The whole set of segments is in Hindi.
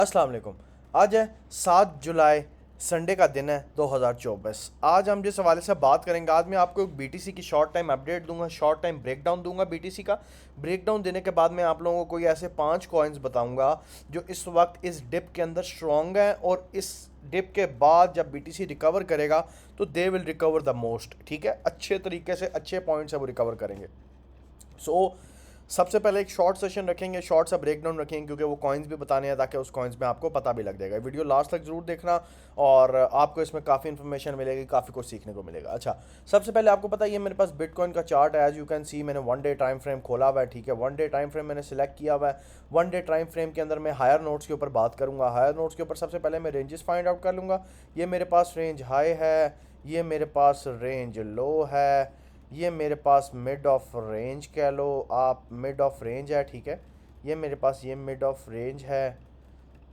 अस्सलाम वालेकुम। आज है 7 जुलाई, संडे का दिन है 2024। आज हम जिस हवाले से बात करेंगे, आज मैं आपको एक बीटीसी की शॉर्ट टाइम अपडेट दूंगा, शॉर्ट टाइम ब्रेकडाउन दूंगा। बीटीसी का ब्रेकडाउन देने के बाद मैं आप लोगों को कोई ऐसे 5 कॉइन्स बताऊंगा जो इस वक्त इस डिप के अंदर स्ट्रॉन्ग है, और इस डिप के बाद जब बीटीसी रिकवर करेगा तो they will recover the most. ठीक है, अच्छे तरीके से अच्छे पॉइंट से वो रिकवर करेंगे। सो सबसे पहले एक शॉर्ट सेशन रखेंगे, शॉर्ट सा ब्रेकडाउन रखेंगे, क्योंकि वो कॉइन्स भी बताने हैं ताकि उस कॉइन्स में आपको पता भी लग जाएगा। वीडियो लास्ट तक जरूर देखना और आपको इसमें काफ़ी इन्फॉर्मेशन मिलेगी, काफ़ी कुछ सीखने को मिलेगा। अच्छा, सबसे पहले आपको पता है ये मेरे पास बिटकॉइन का चार्ट है। एज यू कैन सी मैंने 1 डे टाइम फ्रेम खोला हुआ है। ठीक है, 1 डे टाइम फ्रेम मैंने सिलेक्ट किया हुआ है। 1 डे टाइम फ्रेम के अंदर मैं हायर नोट्स के ऊपर बात करूंगा। हायर नोट्स के ऊपर सबसे पहले मैं रेंजेस फाइंड आउट कर लूँगा। ये मेरे पास रेंज हाई है, ये मेरे पास रेंज लो है, ये मेरे पास मिड ऑफ रेंज कह लो आप, मिड ऑफ रेंज है। ठीक है, ये मेरे पास ये मिड ऑफ रेंज है।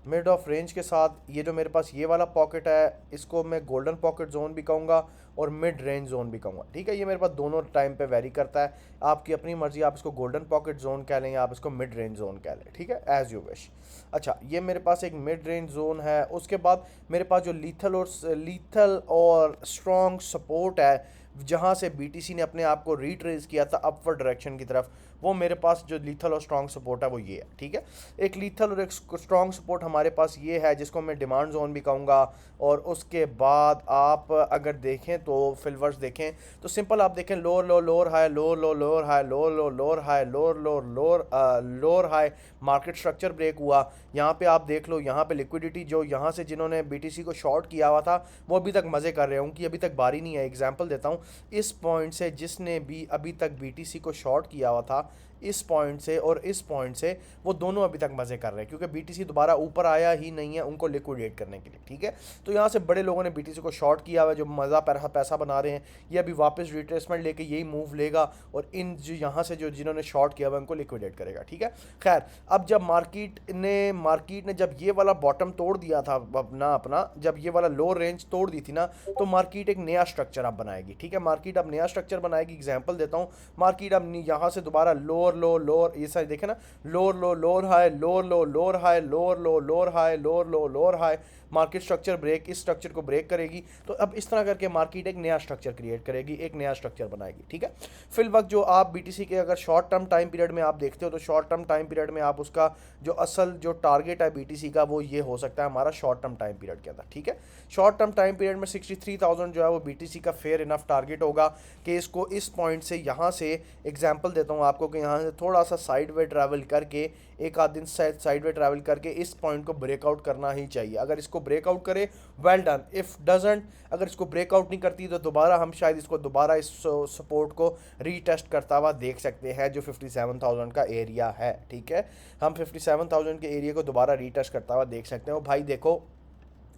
मिड ऑफ रेंज के साथ ये जो मेरे पास ये वाला पॉकेट है, इसको मैं गोल्डन पॉकेट जोन भी कहूँगा और मिड रेंज जोन भी कहूँगा। ठीक है, ये मेरे पास दोनों टाइम पे वेरी करता है, आपकी अपनी मर्जी। आप इसको गोल्डन पॉकेट जोन कह लें या आप इसको मिड रेंज जोन कह लें। ठीक है, एज यू विश। अच्छा, ये मेरे पास एक मिड रेंज जोन है। उसके बाद मेरे पास जो लीथल और स्ट्रॉन्ग सपोर्ट है, जहाँ से बीटीसी ने अपने आप को रिट्रेस किया था अपवर्ड डायरेक्शन की तरफ, वो मेरे पास जो लीथल और स्ट्रॉन्ग सपोर्ट है वो ये है। ठीक है, एक लीथल और एक स्ट्रॉन्ग सपोर्ट हमारे पास ये है, जिसको मैं डिमांड जोन भी कहूँगा। और उसके बाद आप अगर देखें तो फिल्वर्स देखें तो सिंपल आप देखें, lower low lower high, lower low lower high, lower low lower high, lower low lower high. Market structure break हुआ। यहाँ पे आप देख लो, यहाँ पे लिक्विडिटी जो यहाँ से जिन्होंने बीटीसी को शॉर्ट किया हुआ था वो अभी तक मज़े कर रहे हैं, उनकी अभी तक बारी नहीं है। एग्जाम्पल देता हूँ, इस पॉइंट से जिसने भी अभी तक बीटीसी को शॉर्ट किया हुआ था, इस पॉइंट से और इस पॉइंट से, वो दोनों अभी तक मज़े कर रहे हैं, क्योंकि बीटीसी दोबारा ऊपर आया ही नहीं है उनको लिक्विडेट करने के लिए। ठीक है, तो यहाँ से बड़े लोगों ने बीटीसी को शॉर्ट किया हुआ है, जो मज़ा पैसा बना रहे हैं। ये अभी वापस रिट्रेसमेंट लेके यही मूव लेगा और इन जो यहाँ से जो जिन्होंने शॉर्ट किया हुआ है उनको लिक्विडेट करेगा। ठीक है, खैर, अब जब मार्केट ने जब ये वाला बॉटम तोड़ दिया था अपना, जब ये वाला लो रेंज तोड़ दी थी ना, तो मार्केट एक नया स्ट्रक्चर अब बनाएगी। ठीक है, मार्केट अब नया स्ट्रक्चर बनाएगी। एग्जांपल देता हूँ, मार्केट अब यहाँ से दोबारा लोअर लो लोअर, ये सारे देखे ना, lower low lower high, lower low lower high, lower low lower high, lower low lower high. Market structure break, इस स्ट्रक्चर को ब्रेक करेगी। तो अब इस तरह करके मार्केट एक नया स्ट्रक्चर क्रिएट करेगी, एक नया स्ट्रक्चर बनाएगी। ठीक है, फिल वक्त जो आप बीटीसी के अगर शॉर्ट टर्म टाइम पीरियड में आप देखते हो, तो शॉर्ट टर्म टाइम पीरियड में आप उसका जो असल जो टारगेट है बीटीसी का, वो ये हो सकता है हमारा शॉर्ट टर्म टाइम पीरियड के अंदर। ठीक है, शॉर्ट टर्म टाइम पीरियड में 63,000 जो है वो बीटीसी का फेयर इनफ टारगेट होगा कि इसको इस पॉइंट से, यहाँ से एग्जांपल देता हूँ आपको कि यहाँ से थोड़ा सा साइड वे ट्रैवल करके, एक आध दिन साइड वे ट्रैवल करके इस पॉइंट को ब्रेकआउट करना ही चाहिए। अगर इसको ब्रेकआउट करे, वेल डन। इफ डजेंट, अगर इसको ब्रेकआउट नहीं करती तो दोबारा हम शायद इसको दोबारा इस सपोर्ट को रीटेस्ट करता हुआ देख सकते हैं, जो 57,000 का एरिया है। ठीक है, हम 57,000 के एरिया को दोबारा रीटेस्ट करता हुआ देख सकते हैं। भाई देखो,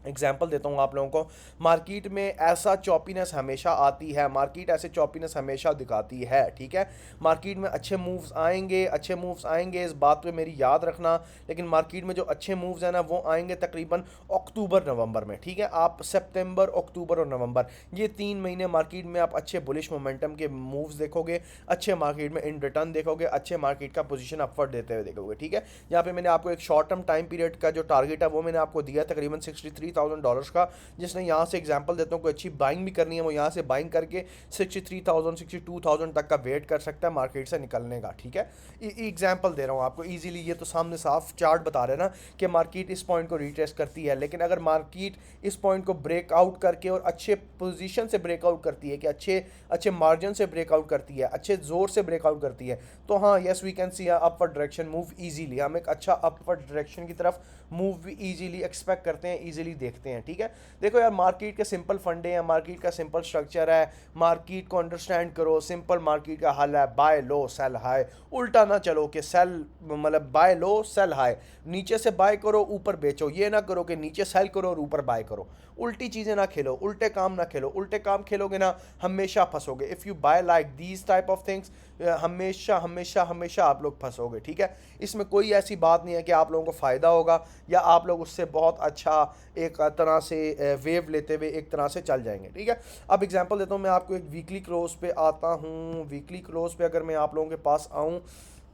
एग्जाम्पल देता हूँ आप लोगों को, मार्केट में ऐसा चॉपीनेस हमेशा आती है, मार्केट ऐसे चॉपीनेस हमेशा दिखाती है। ठीक है, मार्केट में अच्छे मूव्स आएंगे, अच्छे मूव्स आएंगे, इस बात पे मेरी याद रखना। लेकिन मार्केट में जो अच्छे मूव्स हैं ना, वो आएंगे तकरीबन अक्टूबर नवंबर में। ठीक है, आप सितंबर, अक्टूबर और नवंबर, ये 3 महीने मार्केट में आप अच्छे बुलिश मोमेंटम के मूव्स देखोगे, अच्छे मार्केट में इन रिटर्न देखोगे, अच्छे मार्केट का पोजीशन अपवर्ड देते हुए देखोगे। ठीक है, यहाँ पे मैंने आपको एक शॉर्ट टर्म टाइम पीरियड का जो टारगेट है वो मैंने आपको दिया तकरीबन $63,000 का, जिसने यहाँ से एग्जांपल देता हूँ कोई अच्छी बाइंग भी करनी है, वो यहाँ से बाइंग करके 63,000 62,000 तक का वेट कर सकता है मार्केट से निकलने का। ठीक है, एग्जांपल दे रहा हूँ आपको इजीली, ये तो सामने साफ चार्ट बता रहे हैं ना कि मार्केट इस पॉइंट को रिट्रेस करती है। लेकिन अगर मार्केट इस पॉइंट को ब्रेकआउट करके और अच्छे पोजीशन से ब्रेकआउट करती है, कि अच्छे अच्छे मार्जिन से ब्रेकआउट करती है, अच्छे जोर से ब्रेकआउट करती है, तो हाँ, yes we can see upward direction move easily. हम एक अच्छा अपवर्ड डायरेक्शन की तरफ मूव भी इजीली एक्सपेक्ट करते हैं, इजीली देखते हैं। ठीक है, देखो यार, मार्केट के सिंपल फंडे हैं, मार्केट का सिंपल स्ट्रक्चर है, मार्केट को अंडरस्टैंड करो। सिंपल मार्केट का हल है, बाय लो सेल हाई। उल्टा ना चलो कि सेल मतलब बाय लो सेल हाई, नीचे से बाय करो ऊपर बेचो। ये ना करो कि नीचे सेल करो और ऊपर बाय करो। उल्टी चीज़ें ना खेलो, उल्टे काम ना खेलो। उल्टे काम खेलोगे ना, हमेशा फंसोगे। If you buy like these type of things, हमेशा हमेशा हमेशा आप लोग फंसोगे। ठीक है, इसमें कोई ऐसी बात नहीं है कि आप लोगों को फ़ायदा होगा या आप लोग उससे बहुत अच्छा एक तरह से वेव लेते हुए एक तरह से चल जाएंगे। ठीक है, अब एग्जांपल देता हूँ मैं आपको, एक वीकली क्लोज पे आता हूँ। वीकली क्लोज पे अगर मैं आप लोगों के पास आऊँ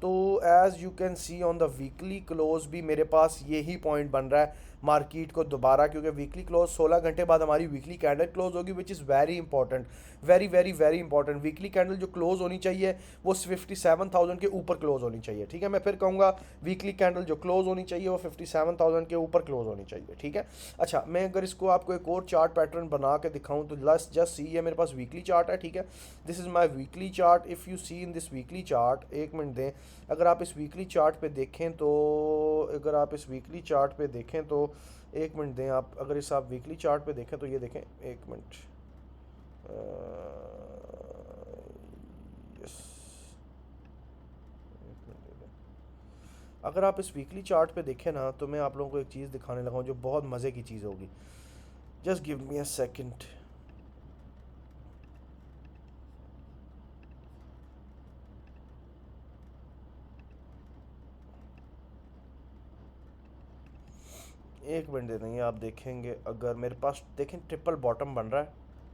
तो as you can see on the weekly close भी मेरे पास यही पॉइंट बन रहा है मार्केट को दोबारा, क्योंकि वीकली क्लोज 16 घंटे बाद हमारी वीकली कैंडल क्लोज होगी, which is very important, very very very important. Weekly candle जो क्लोज होनी चाहिए वो 57,000 के ऊपर क्लोज होनी चाहिए, ठीक है। मैं फिर कहूँगा वीकली कैंडल जो क्लोज होनी चाहिए वो 57,000 के ऊपर क्लोज होनी चाहिए, ठीक है। अच्छा, मैं अगर इसको आपको एक और चार्ट पैटर्न बना के दिखाऊँ तो लेट्स जस्ट सी, ये मेरे पास वीकली चार्ट है, ठीक है। This is my weekly chart. If you see in this weekly chart, एक मिनट दें, अगर आप इस वीकली चार्ट पे देखें तो, अगर आप इस वीकली चार्ट पे देखें तो, एक मिनट दें आप, अगर इस आप वीकली चार्ट पे देखें तो ये देखें, एक मिनट, यस, एक मिनट दे दें। अगर आप इस वीकली चार्ट पे देखें ना तो मैं आप लोगों को एक चीज़ दिखाने लगा हूँ जो बहुत मज़े की चीज़ होगी। Just give me a second. एक मिनट दे देंगे, आप देखेंगे अगर मेरे पास देखें ट्रिपल बॉटम बन रहा है,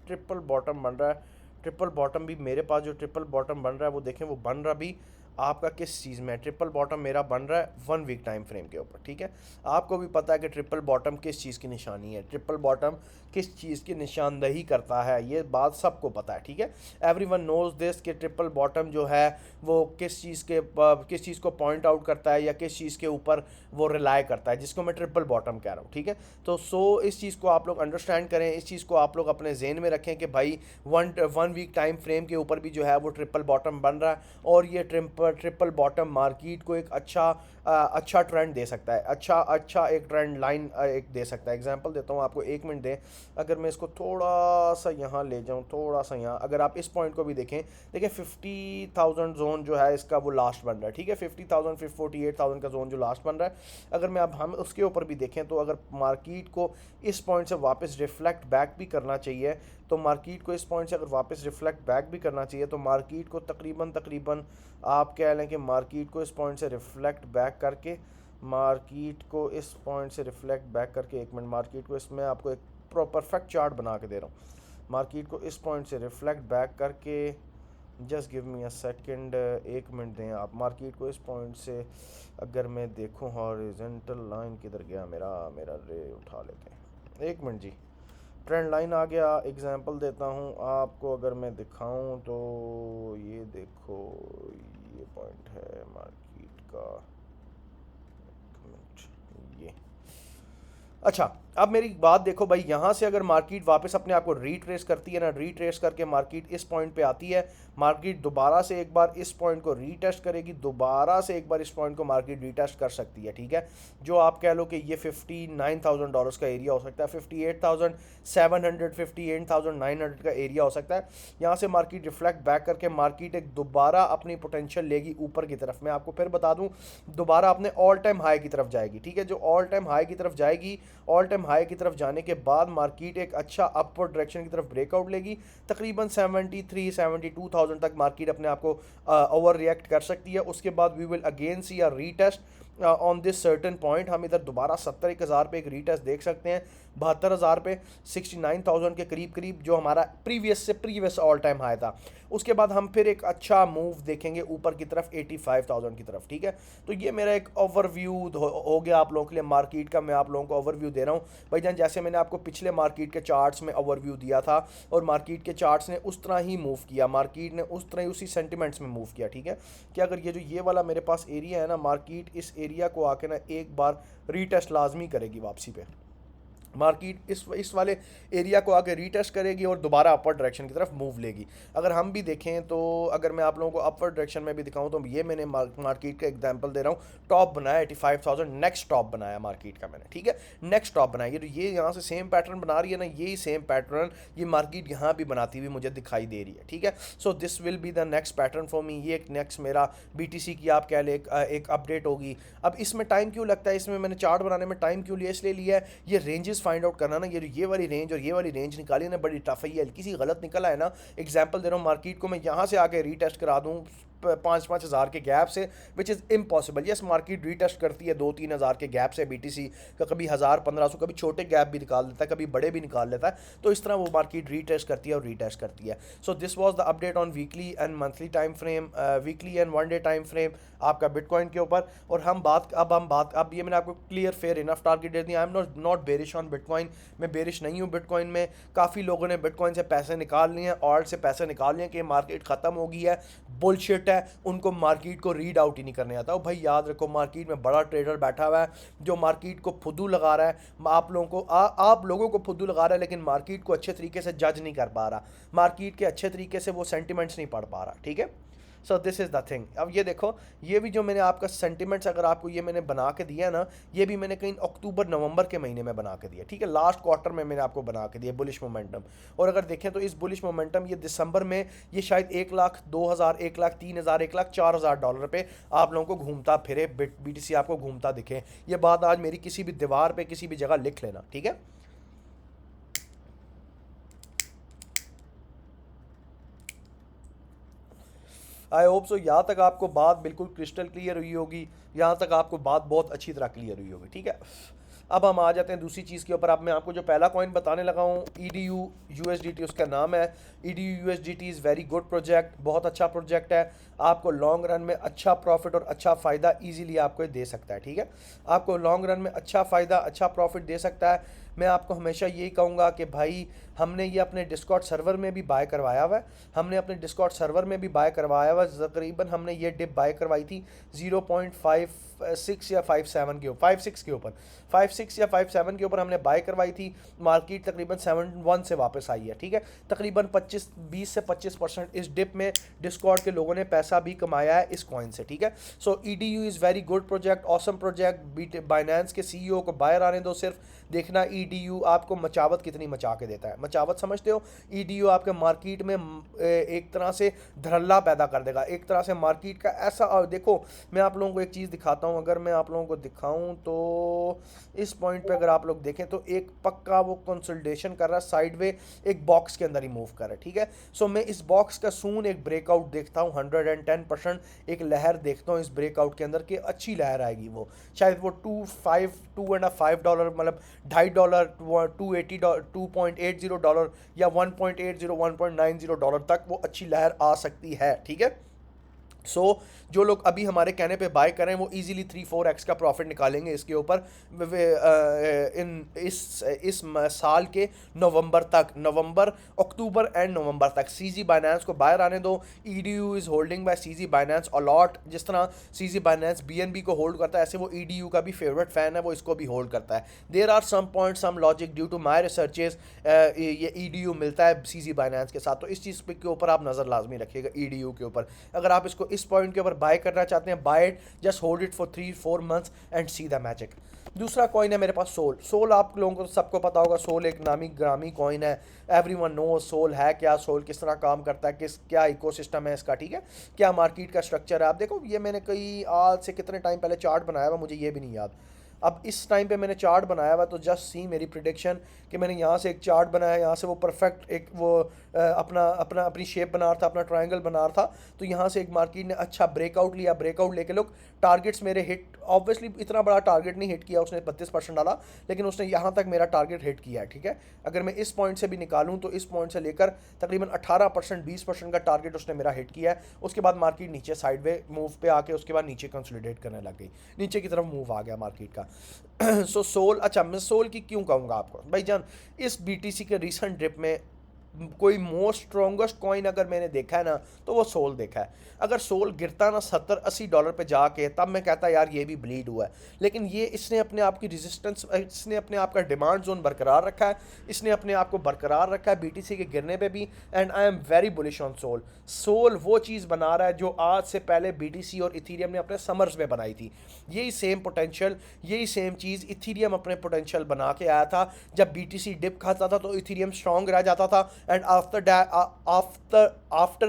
ट्रिपल बॉटम बन रहा है। ट्रिपल बॉटम भी मेरे पास जो ट्रिपल बॉटम बन रहा है वो देखें, वो बन रहा भी आपका किस चीज़ में है। ट्रिपल बॉटम मेरा बन रहा है 1 वीक टाइम फ्रेम के ऊपर, ठीक है। आपको भी पता है कि ट्रिपल बॉटम किस चीज़ की निशानी है, ट्रिपल बॉटम किस चीज़ की निशानदही करता है, ये बात सबको पता है, ठीक है। एवरीवन नोज दिस कि ट्रिपल बॉटम जो है वो किस चीज़ को पॉइंट आउट करता है या किस चीज़ के ऊपर वो रिलाई करता है, जिसको मैं ट्रिपल बॉटम कह रहा हूँ, ठीक है। तो इस चीज़ को आप लोग अंडरस्टैंड करें, इस चीज़ को आप लोग अपने जहन में रखें कि भाई 1 वीक टाइम फ्रेम के ऊपर भी जो है वो ट्रिपल बॉटम बन रहा है, और ये ट्रिपल बॉटम मार्केट को एक अच्छा ट्रेंड दे सकता है, अच्छा एक ट्रेंड लाइन एक दे सकता है। एग्जांपल देता हूँ आपको, एक मिनट दें, अगर मैं इसको थोड़ा सा यहाँ ले जाऊँ, थोड़ा सा यहाँ, अगर आप इस पॉइंट को भी देखें, देखिए 50,000 जोन जो है इसका वो लास्ट बन रहा है, ठीक है। 50,000 फिर 48,000 का जोन जो लास्ट बन रहा है, अगर मैं अब हम उसके ऊपर भी देखें तो अगर मार्केट को इस पॉइंट से वापस रिफ्लेक्ट बैक भी करना चाहिए, तो मार्केट को इस पॉइंट से अगर वापस रिफ्लेक्ट बैक भी करना चाहिए तो मार्केट को तकरीबन आप कह लें कि मार्केट को इस पॉइंट से रिफ्लेक्ट बैक करके, मार्केट को इस पॉइंट से रिफ्लेक्ट बैक करके, एक मिनट, मार्केट को इसमें आपको एक परफेक्ट चार्ट बना के दे रहा हूँ। मार्केट को इस पॉइंट से रिफ्लेक्ट बैक करके, just give me a second, एक मिनट दें आप। मार्केट को इस पॉइंट से अगर मैं देखूं, हॉरिजॉन्टल लाइन किधर गया, मेरा मेरा रे उठा लेते हैं, एक मिनट जी। ट्रेंड लाइन आ गया, एग्जांपल देता हूं आपको, अगर मैं दिखाऊं तो ये देखो, ये पॉइंट है मार्केट का, एक मिनट, ये। अच्छा, अब मेरी बात देखो भाई, यहाँ से अगर मार्केट वापस अपने आप को रीट्रेस करती है ना, रीट्रेस करके मार्केट इस पॉइंट पे आती है, मार्केट दोबारा से एक बार इस पॉइंट को रीटेस्ट करेगी, दोबारा से एक बार इस पॉइंट को मार्केट रीटेस्ट कर सकती है, ठीक है। जो आप कह लो कि ये $59,000 का एरिया हो सकता है, 58,700 58,900 का एरिया हो सकता है। यहाँ से मार्केट रिफ्लेक्ट बैक करके मार्केट एक दोबारा अपनी पोटेंशियल लेगी ऊपर की तरफ। मैं आपको फिर बता दूँ, दोबारा अपने ऑल टाइम हाई की तरफ जाएगी, ठीक है। जो ऑल टाइम हाई की तरफ जाएगी, ऑल टाइम हाई की तरफ जाने के बाद मार्केट एक अच्छा अपवर्ड डायरेक्शन की तरफ ब्रेकआउट लेगी, तकरीबन 72,000 तक मार्केट अपने आप को ओवर रिएक्ट कर सकती है। उसके बाद we will again see a retest on this certain point. हम इधर दोबारा 71,000 पे एक रीटेस्ट देख सकते हैं, 72,000 पे, 69,000 के करीब करीब, जो हमारा प्रीवियस ऑल टाइम हाई था। उसके बाद हम फिर एक अच्छा मूव देखेंगे ऊपर की तरफ 85,000 की तरफ, ठीक है। तो ये मेरा एक ओवरव्यू हो गया आप लोगों के लिए मार्केट का। मैं आप लोगों को ओवरव्यू दे रहा हूँ भाईजान, जैसे मैंने आपको पिछले मार्केट के चार्ट्स में ओवरव्यू दिया था, और मार्केट के चार्ट्स ने उस तरह ही मूव किया, मार्केट ने उस तरह ही उसी सेंटिमेंट्स में मूव किया, ठीक है। कि अगर ये वाला मेरे पास एरिया है ना, मार्केट इस एरिया को आके ना एक बार रीटेस्ट लाजमी करेगी वापसी पे। मार्केट इस वाले एरिया को आके रीटेस्ट करेगी और दोबारा अपर डायरेक्शन की तरफ मूव लेगी। अगर हम भी देखें तो, अगर मैं आप लोगों को अपर डायरेक्शन में भी दिखाऊं तो, ये मैंने मार्केट का एग्जांपल दे रहा हूँ, टॉप बनाया 85,000, नेक्स्ट टॉप बनाया मार्केट का मैंने, ठीक है। नेक्स्ट टॉप बनाया, तो ये यहाँ से सेम पैटर्न बना रही है ना, यही सेम पैटर्न ये मार्केट यहाँ भी बनाती हुई मुझे दिखाई दे रही है, ठीक है। So this will be the next pattern for me. ये एक नेक्स्ट मेरा BTC की आप कह ले एक अपडेट होगी। अब इसमें टाइम क्यों लगता है, इसमें मैंने चार्ट बनाने में टाइम क्यों लिया, इसलिए लिया है ये रेंजेस फाइंड आउट करना ना। ये वाली रेंज और ये वाली रेंज निकाली ना, बड़ी टफ है, ये हल्की सी गलत निकला है ना। एग्जांपल दे रहा हूँ, मार्केट को मैं यहाँ से आके रीटेस्ट करा दूँ 5-5 हज़ार के गैप से, which is impossible. Yes, market retest करती है 2-3 हज़ार के गैप से BTC का, कभी 1000-1500, कभी छोटे गैप भी निकाल देता है, कभी बड़े भी निकाल लेता है। तो इस तरह वो मार्केट रीटेस्ट करती है और रीटेस्ट करती है। So this was the update on weekly and monthly time frame, weekly and 1 day time frame आपका बिटकॉइन के ऊपर। और अब ये मैंने आपको क्लियर फेयर इनफ टारगेट दे दिया। I am not bearish on bitcoin, मैं बेरिश नहीं हूँ बिटकॉइन में। काफ़ी लोगों ने बिटकॉइन से पैसे निकाल लिए हैं, ऑल्ट से पैसे निकाल लिए कि मार्केट ख़त्म हो गई है, बुलशिट है, उनको मार्केट को रीड आउट ही नहीं करने आता। भाई याद रखो, मार्केट में बड़ा ट्रेडर बैठा हुआ है जो मार्केट को फुद्दू लगा रहा है, आप लोगों को फुद्दू लगा रहा है, लेकिन मार्केट को अच्छे तरीके से जज नहीं कर पा रहा, मार्केट के अच्छे तरीके से वो सेंटिमेंट्स नहीं पढ़ पा रहा। ठीक है, so this is the thing. अब ये देखो, ये भी जो मैंने आपका सेंटिमेंट्स अगर आपको ये मैंने बना के दिया है ना, ये भी मैंने कहीं अक्टूबर नवंबर के महीने में बना के दिया। ठीक है, लास्ट क्वार्टर में मैंने आपको बना के दिया बुलिश मोमेंटम। और अगर देखें तो इस बुलिश मोमेंटम ये दिसंबर में ये शायद 1,00,000, 2,000, 1,00,000, 3,000, 1,00,000, 4,000 डॉलर पे आप लोगों को घूमता फिरे, BTC आपको घूमता दिखे। ये बात आज मेरी किसी भी दीवार पे किसी भी जगह लिख लेना। ठीक है, आई होप सो यहाँ तक आपको बात बिल्कुल क्रिस्टल क्लियर हुई होगी, यहाँ तक आपको बात बहुत अच्छी तरह क्लियर हुई होगी। ठीक है, अब हम आ जाते हैं दूसरी चीज़ के ऊपर। अब मैं आपको जो पहला कॉइन बताने लगा हूँ, EDU USDT उसका नाम है। EDU USDT is very good project, बहुत अच्छा प्रोजेक्ट है, आपको लॉन्ग रन में अच्छा प्रॉफिट और अच्छा फ़ायदा ईजीली आपको दे सकता है। ठीक है, आपको लॉन्ग रन में अच्छा फ़ायदा अच्छा प्रॉफिट दे सकता है। मैं आपको हमेशा यही कहूँगा कि भाई हमने ये अपने डिस्कॉर्ड सर्वर में भी बाय करवाया हुआ है, हमने अपने डिस्कॉर्ड सर्वर में भी बाय करवाया हुआ है। तकरीबन हमने ये डिप बाय करवाई थी 0.56 या 57 के ऊपर, 56 के ऊपर, 56 या 57 के ऊपर हमने बाय करवाई थी। मार्केट तकरीबन 71 से वापस आई है। ठीक है, तकरीबन 20 से 25% इस डिप में डिस्कॉर्ड के लोगों ने पैसा भी कमाया है इस कॉइन से। ठीक है, सो EDU is very good project, awesome project. Binance के CEO को बाहर आने दो, सिर्फ देखना EDU आपको मचावत कितनी मचा के देता है। मचावत समझते हो, EDU आपके मार्केट में एक तरह से धड़ल्ला पैदा कर देगा, एक तरह से मार्केट का ऐसा। और देखो, मैं आप लोगों को एक चीज़ दिखाता हूँ, अगर मैं आप लोगों को दिखाऊं तो इस पॉइंट पे अगर आप लोग देखें तो एक पक्का वो कंसोलिडेशन कर रहा है साइडवे, एक बॉक्स के अंदर ही मूव कर रहा है। ठीक है, सो मैं इस बॉक्स का सून एक ब्रेकआउट देखता हूँ, 110% एक लहर देखता हूँ इस ब्रेकआउट के अंदर कि अच्छी लहर आएगी। वो शायद वो $2.5 मतलब $2.5, $2.80, $2.80 या $1.80, $1.90 तक वो अच्छी लहर आ सकती है। ठीक है, जो लोग अभी हमारे कहने पे बाय करें वो इजीली 3-4x का प्रॉफिट निकालेंगे इसके ऊपर इस साल के नवंबर, अक्टूबर एंड नवंबर तक। CZ बाइनेंस को बाहर आने दो। EDU is holding by CZ Binance a lot. जिस तरह CZ बाइनेंस BNB को होल्ड करता है, ऐसे वो EDU का भी फेवरेट फैन है, वो इसको भी होल्ड करता है। There are some point some logic due to my researches, ये EDU मिलता है CZ बाइनेंस के साथ। तो इस चीज़ के ऊपर आप नज़र लाजमी रखिएगा EDU के ऊपर। अगर आप इसको इस पॉइंट के ऊपर बाय करना चाहते हैं, buy it, just hold it for 3-4 months and see the magic. दूसरा कॉइन है मेरे पास सोल आप लोगों को सबको पता होगा, सोल एक नामी ग्रामी कॉइन है। एवरीवन नो सोल है क्या, सोल किस तरह काम करता है, क्या इकोसिस्टम है इसका। ठीक है, क्या मार्केट का स्ट्रक्चर है। आप देखो, ये मैंने कई आज से कितने टाइम पहले चार्ट बनाया हुआ, मुझे ये भी नहीं याद। अब इस टाइम पे मैंने चार्ट बनाया हुआ, तो जस्ट सी मेरी प्रिडिक्शन कि मैंने यहाँ से एक चार्ट बनाया, यहाँ से वो परफेक्ट एक वो अपनी शेप बना रहा था, अपना ट्रायंगल बना रहा था। तो यहाँ से एक मार्केट ने अच्छा ब्रेकआउट लिया, ब्रेकआउट लेके लोग टारगेट्स मेरे हिट, ऑब्वियसली इतना बड़ा टारगेट नहीं हिट किया उसने, 32% डाला, लेकिन उसने यहाँ तक मेरा टारगेट हिट किया है। ठीक है, अगर मैं इस पॉइंट से भी निकालूँ तो इस पॉइंट से लेकर तकरीबन 18%, 20% का टारगेट उसने मेरा हिट किया है। उसके बाद मार्केट नीचे साइडवे मूव पे आके उसके बाद नीचे कंसोलिडेट करने लग गई, नीचे की तरफ मूव आ गया मार्केट का। सो सोल, अच्छा मैं सोल की क्यों कहूँगा आपको भाईजान, इस BTC के रिसेंट ड्रिप में कोई मोस्ट स्ट्रॉन्गेस्ट कॉइन अगर मैंने देखा है ना तो वो सोल देखा है। अगर सोल गिरता ना $70-80 पे जाके, तब मैं कहता यार ये भी ब्लीड हुआ है। लेकिन ये इसने अपने आप की रेजिस्टेंस, इसने अपने आप का डिमांड जोन बरकरार रखा है, इसने अपने आप को बरकरार रखा है BTC के गिरने पे भी। And I am very bullish on Sol. Sol वो चीज़ बना रहा है जो आज से पहले BTC और इथीरियम ने अपने समर्स में बनाई थी। यही सेम पोटेंशियल, यही सेम चीज़ इथीरियम अपने पोटेंशियल बना के आया था। जब BTC डिप खाता था तो इथीरियम स्ट्रॉन्ग रह जाता था, and after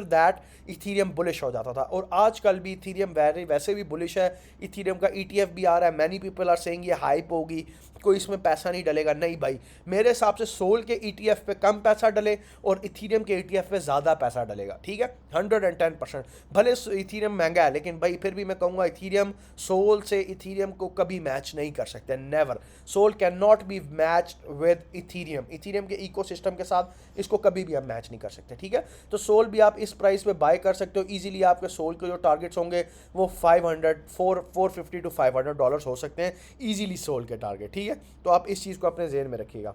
that Ethereum bullish हो जाता था। और आजकल भी इथीरियम वैसे भी बुलिश है। इथीरियम का ETF भी आ रहा है, मैनी पीपल आर सेइंग ये हाइप होगी, कोई इसमें पैसा नहीं डलेगा, नहीं भाई, मेरे हिसाब से सोल के ETF पे कम पैसा डले और इथीरियम के ETF पे ज़्यादा पैसा डलेगा, ठीक है, 110%। भले इथीरियम महंगा है, लेकिन भाई फिर भी मैं कहूँगा इथीरियम सोल से इथीरियम को कभी मैच नहीं कर सकते, never. Sol can not be match with Ethereum, Ethereum के इकोसिस्टम के साथ इसको कभी भी आप मैच नहीं कर सकते, ठीक है। तो सोल भी आप इस प्राइस पे बाय कर सकते हो इजीली। आपके सोल के जो टारगेट्स होंगे वो 450 to $500 हो सकते हैं इजीली सोल के टारगेट, ठीक है। तो आप इस चीज़ को अपने ज़हन में रखिएगा।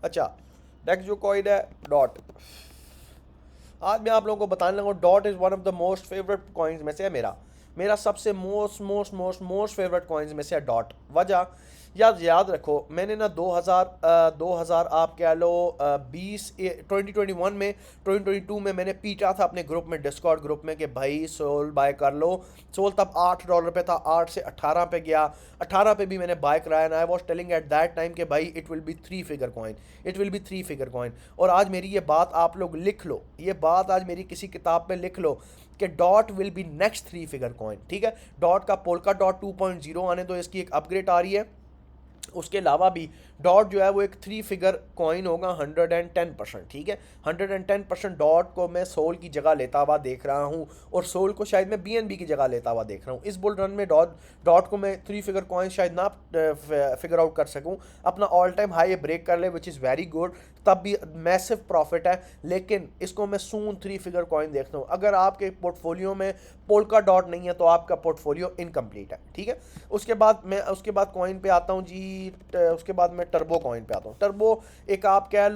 अच्छा, नेक्स्ट जो कॉइन है डॉट। आज मैं आप लोगों को बताने लगा, dot is one of the most favourite coins में से है मेरा सबसे मोस्ट फेवरेट कॉइन्स में से है डॉट। वजह याद रखो, मैंने ना 2000 आप कह लो 2021 में 2022 में मैंने पीटा था अपने ग्रुप में, डिस्कॉर्ड ग्रुप में, कि भाई सोल बाय कर लो। सोल तब $8 पे था, 8 से 18 पे गया, 18 पे भी मैंने बाय कराया। And I was telling at that time कि भाई it will be 3 figure coin, it will be 3 figure coin. और आज मेरी ये बात आप लोग लिख लो, ये बात आज मेरी किसी किताब में लिख लो कि dot will be next 3 figure coin, ठीक है। डॉट का पोल्का डॉट 2.0 आने दो, इसकी एक अपग्रेड आ रही है। उसके अलावा भी डॉट जो है वो एक 3 फिगर कॉइन होगा 110%, ठीक है। 110% डॉट को मैं सोल की जगह लेता हुआ देख रहा हूँ, और सोल को शायद मैं BNB की जगह लेता हुआ देख रहा हूँ। इस बुल रन में डॉट को मैं 3 फिगर कॉइन शायद ना फिगर आउट कर सकूँ, अपना ऑल टाइम हाई ब्रेक कर ले, विच इज़ वेरी गुड, तब भी मैसिव प्रॉफिट है। लेकिन इसको मैं सून 3 फिगर कॉइन देखता हूँ। अगर आपके पोर्टफोलियो में पोल्का डॉट नहीं है तो आपका पोर्टफोलियो इनकम्प्लीट है, ठीक है। उसके बाद कॉइन पे आता हूँ जी, उसके बाद मैं टर्बो कॉइन पे आता हूँ। टर्बो एक आप कह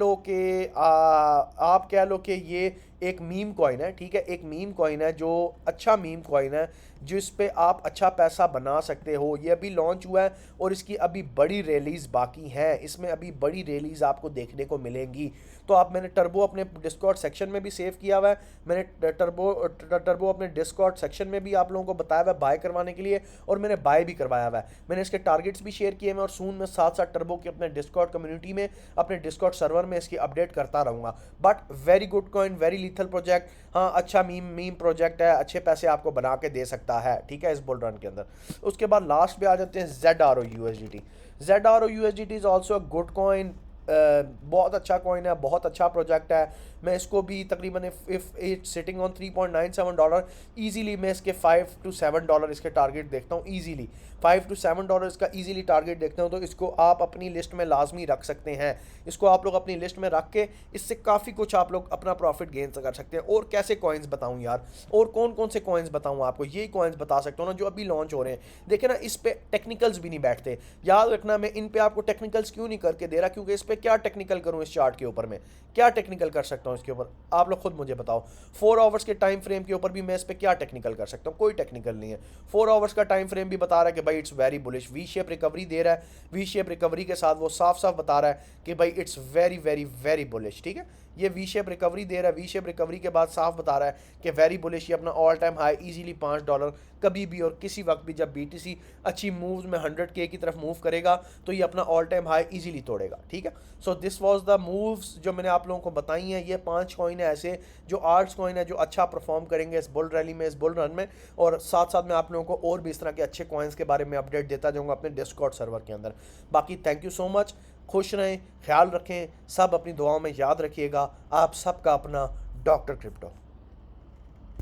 लो कि ये एक मीम कॉइन है, ठीक है। एक मीम कॉइन है जो अच्छा मीम कॉइन है, जिस पे आप अच्छा पैसा बना सकते हो। ये अभी लॉन्च हुआ है और इसकी अभी बड़ी रिलीज़ बाकी है, इसमें अभी बड़ी रिलीज़ आपको देखने को मिलेंगी। तो मैंने टर्बो अपने डिस्कॉर्ड सेक्शन में भी सेव किया हुआ है, मैंने टर्बो अपने डिस्कॉर्ड सेक्शन में भी आप लोगों को बताया हुआ है बाय करवाने के लिए, और मैंने बाय भी करवाया हुआ है। मैंने इसके टारगेट्स भी शेयर किए हैं, और सून में साथ साथ टर्बो के अपने डिस्कॉर्ड कम्युनिटी में, अपने डिस्कॉर्ड सर्वर में इसकी अपडेट करता रहूँगा। But very good coin, very lethal project, हाँ अच्छा मीम प्रोजेक्ट है, अच्छे पैसे आपको बना के दे सकता है, ठीक है, इस बुल रन के अंदर। उसके बाद लास्ट पे आ जाते हैं ZRO USDT। ZRO USDT is also a good coin, बहुत अच्छा कॉइन है, बहुत अच्छा प्रोजेक्ट है। मैं इसको भी तकरीबन if it sitting on $3.97 easily मैं इसके $5 to $7 इसके टारगेट देखता हूँ ईजीली। $5 to $7 इसका ईजीली टारगेट देखते हो, तो इसको आप अपनी लिस्ट में लाजमी रख सकते हैं। इसको आप लोग अपनी लिस्ट में रख के इससे काफ़ी कुछ आप लोग अपना प्रॉफिट गेन कर सकते हैं। और कैसे कॉइन्स बताऊँ यार, और कौन कौन से कॉइन्स बताऊँ आपको, यही कॉइन्स बता सकता हूँ ना जो अभी लॉन्च हो रहे हैं। देखिए ना, इस पर टेक्निकल्स भी नहीं बैठते, याद रखना। मैं इन पे आपको टेक्निकल्स क्यों नहीं करके दे रहा, क्योंकि इस पर क्या टेक्निकल करूँ, इस चार्ट के ऊपर में क्या टेक्निकल कर सकता हूँ इसके ऊपर, आप लोग खुद मुझे बताओ। 4 आवर्स के टाइम फ्रेम के ऊपर भी मैं इस पर क्या टेक्निकल कर सकता हूँ, कोई टेक्निकल नहीं है। 4 आवर्स का टाइम फ्रेम भी बता रहा है कि भाई it's very bullish, V shape recovery दे रहा है। वी शेप रिकवरी के साथ वो साफ साफ बता रहा है कि भाई it's very very very bullish, ठीक है। ये वी शेप रिकवरी दे रहा है, वी शेप रिकवरी के बाद साफ बता रहा है कि वेरी बुलिश, ये अपना ऑल टाइम हाई इजीली $5 कभी भी और किसी वक्त भी, जब BTC अच्छी मूव्स में 100K की तरफ मूव करेगा तो ये अपना ऑल टाइम हाई इजीली तोड़ेगा, ठीक है। So this was the moves जो मैंने आप लोगों को बताई हैं। ये 5 कॉइन है ऐसे जो आर्ट्स कॉइन है जो अच्छा परफॉर्म करेंगे इस बुल रैली में, इस बुल रन में। और साथ साथ मैं आप लोगों को और भी इस तरह के अच्छे कॉइन्स के बारे में अपडेट देता जाऊँगा अपने डिस्कॉर्ड सर्वर के अंदर। बाकी थैंक यू सो मच, खुश रहें, ख्याल रखें, सब अपनी दुआओं में याद रखिएगा। आप सबका अपना डॉक्टर क्रिप्टो।